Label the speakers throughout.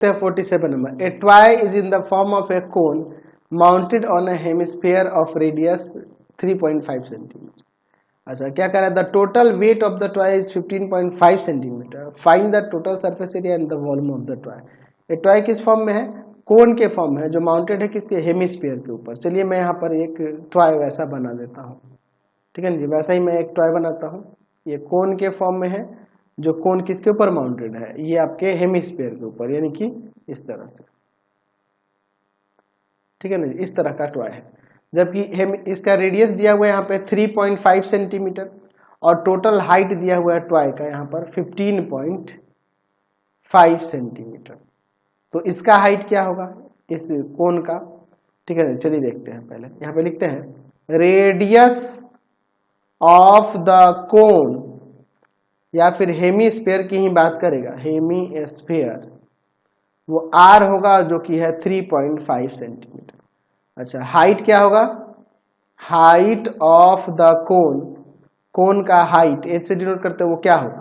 Speaker 1: 47 number, A toy is in the form of A cone mounted on a hemisphere of radius 3.5 centimetre. अच्छा, क्या कह रहा है, the total weight of the toy is 15.5 centimetre, find the total surface area and the volume of the toy. ये toy किस form में है, कोन के फॉर्म में है, जो माउंटेड है किसके, हेमिस्फीयर के ऊपर। चलिए मैं यहाँ पर एक टॉय वैसा बना देता हूँ, ठीक है ना जी, वैसा ही मैं एक टॉय बनाता हूँ। ये कोन के फॉर्म में है, जो कोन किसके ऊपर माउंटेड है, ये आपके हेमिस्फीयर के ऊपर, यानी कि इस तरह से, ठीक है ना, इस तरह का टॉय है। जबकि इसका रेडियस दिया हुआ है यहाँ पे 3.5 सेंटीमीटर और टोटल हाइट दिया हुआ है टॉय का यहाँ पर 15.5 सेंटीमीटर। तो इसका हाइट क्या होगा इस कोन का, ठीक है ना, चलिए देखते हैं। पहले यहाँ पे लिखते हैं रेडियस ऑफ द कोन, या फिर हेमीस्फीयर की ही बात करेगा, हेमीस्फीयर, वो आर होगा जो कि है 3.5 सेंटीमीटर। अच्छा, हाइट क्या होगा, हाइट ऑफ द कोन, कोन का हाइट एच से डिनोट करते हैं, वो क्या होगा,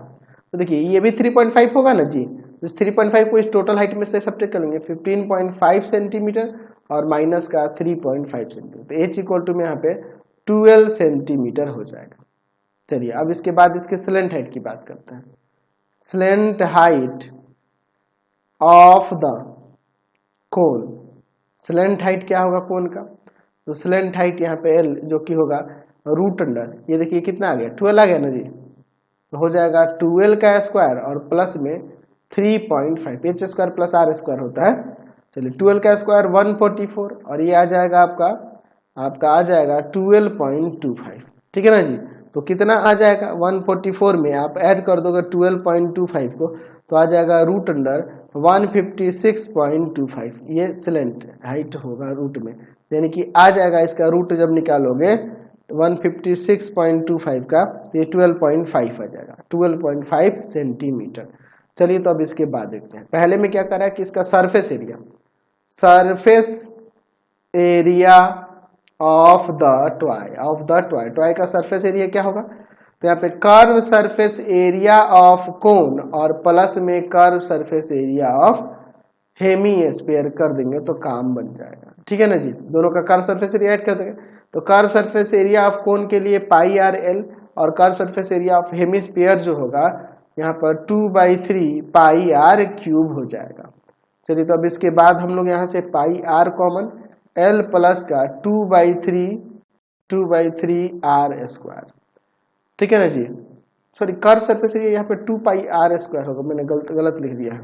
Speaker 1: तो देखिए ये भी 3.5 होगा ना जी, इस 3.5 को इस टोटल हाइट में से सब्ट्रैक्ट करेंगे, 15.5 सेंटीमीटर और माइनस का 3.5 सेंटीमीटर, तो एच इक्वल टू में यहाँ पे 12 सेंटीमीटर हो जाएगा। चलिए अब इसके बाद इसके स्लेंट हाइट की बात करते हैं। Slant height of the cone, slant height क्या होगा कोन का, तो स्लेंट हाइट यहाँ पे एल जो कि होगा रूट अंडर, ये देखिए कितना आ गया, 12 आ गया ना जी, तो हो जाएगा 12 का स्क्वायर और प्लस में 3.5, h square plus r square होता है। चलिए 12 का स्क्वायर 144 और ये आ जाएगा आपका आ जाएगा 12.25, ठीक है ना जी। तो कितना आ जाएगा 144 में आप ऐड कर दोगे 12.25 को, तो आ जाएगा रूट अंडर 156.25, ये स्लेंट हाइट होगा रूट में, यानी कि आ जाएगा इसका रूट जब निकालोगे 156.25 का, ये 12.5 आ जाएगा, 12.5 सेंटीमीटर। चलिए तो अब इसके बाद देखते हैं। पहले में क्या करा है कि इसका surface area, surface area of the toy, toy का सरफेस एरिया क्या होगा, तो यहाँ पे curve surface area of cone और प्लस में curve surface area of hemisphere कर देंगे तो काम बन जाएगा, ठीक है ना जी। दोनों का कर्व सरफेस एरिया ऐड कर देंगे, तो curve surface area of cone के लिए पाई आर एल और curve surface area of hemisphere जो होगा यहाँ पर 2/3 पाई आर क्यूब हो जाएगा। चलिए तो अब इसके बाद हम लोग यहाँ से पाई आर कॉमन, एल प्लस का 2/3 आर स्क्वायर, ठीक है ना जी। सॉरी कर्व सरफेस एरिया यहाँ पे 2 पाई आर स्क्वायर होगा, मैंने गलत लिख दिया है,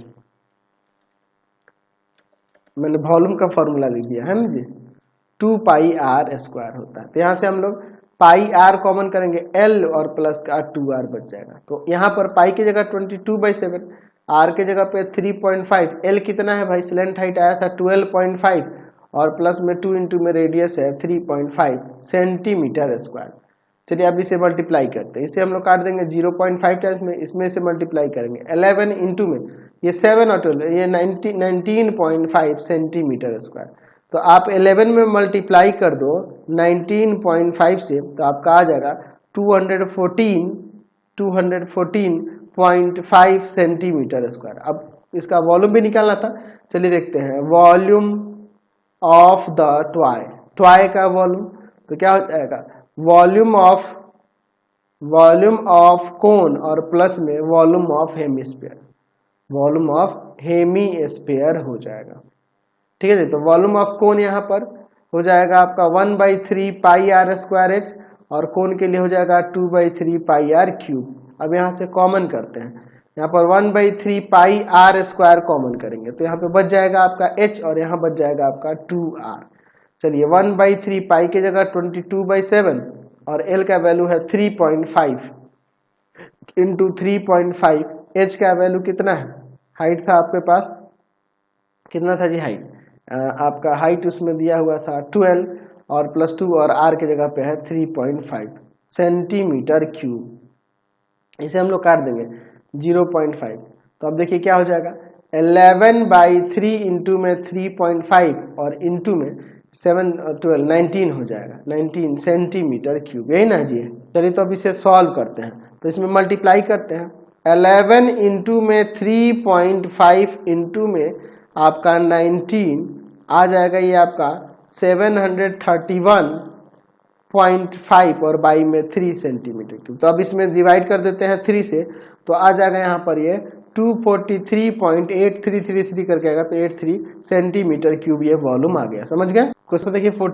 Speaker 1: मैंने वॉल्यूम का फॉर्मूला लिख दिया है ना जी, 2 पाई आर स्क्वायर होता है। तो यहाँ से हम लोग पाई आर कॉमन करेंगे, एल और प्लस का 2r बच जाएगा। तो यहाँ पर पाई की जगह 22/7, आर के जगह पे 3.5, एल कितना है भाई, स्लेंट हाइट आया था 12.5 और प्लस में 2 इंटू में रेडियस है 3.5 सेंटीमीटर स्क्वायर। चलिए अब इसे मल्टीप्लाई करते हैं, इसे हम लोग काट देंगे 0.5 टाइम्स में, इसमें से मल्टीप्लाई करेंगे 11 इंटू में ये 7 और 12, ये 19.5 सेंटीमीटर स्क्वायर। तो आप 11 में मल्टीप्लाई कर दो 19.5 से, तो आपका आ जाएगा 214.5 सेंटीमीटर स्क्वायर। अब इसका वॉल्यूम भी निकालना था, चलिए देखते हैं वॉल्यूम ऑफ द टॉय का वॉल्यूम, तो क्या हो जाएगा वॉल्यूम ऑफ कोन और प्लस में volume of hemisphere, volume of hemisphere हो जाएगा, ठीक है जी। तो वॉल्यूम ऑफ कोन यहाँ पर हो जाएगा आपका 1/3 पाई आर स्क्वायर एच और कोन के लिए हो जाएगा 2/3 पाई आर क्यूब। अब यहाँ से कॉमन करते हैं, यहाँ पर 1/3 पाई आर स्क्वायर कॉमन करेंगे तो यहाँ पे बच जाएगा आपका एच और यहाँ बच जाएगा आपका 2r। चलिए 1/3 पाई की जगह 22/7 और एल का वैल्यू है 3.5 इंटू 3.5, एच का वैल्यू कितना है, हाइट था आपके पास कितना था जी, हाइट आपका हाइट उसमें दिया हुआ था 12 और प्लस 2 और आर की जगह पे है 3.5 सेंटीमीटर क्यूब। इसे हम लोग काट देंगे 0.5, तो अब देखिए क्या हो जाएगा 11/3 इंटू में 3.5 और इंटू में 7 12 19 हो जाएगा, 19 सेंटीमीटर क्यूब, यही ना जी। चलिए तो अब इसे सॉल्व करते हैं, तो इसमें मल्टीप्लाई करते हैं 11 इंटू में 3.5 इंटू में आपका 19 आ जाएगा, ये आपका 731.5 और बाई में 3 सेंटीमीटर क्यूब। तो अब इसमें डिवाइड कर देते हैं 3 से, तो आ जाएगा यहाँ पर ये 243.8333 करके आएगा, तो 83 सेंटीमीटर क्यूब ये वॉल्यूम आ गया। समझ गए? क्वेश्चन देखिए 14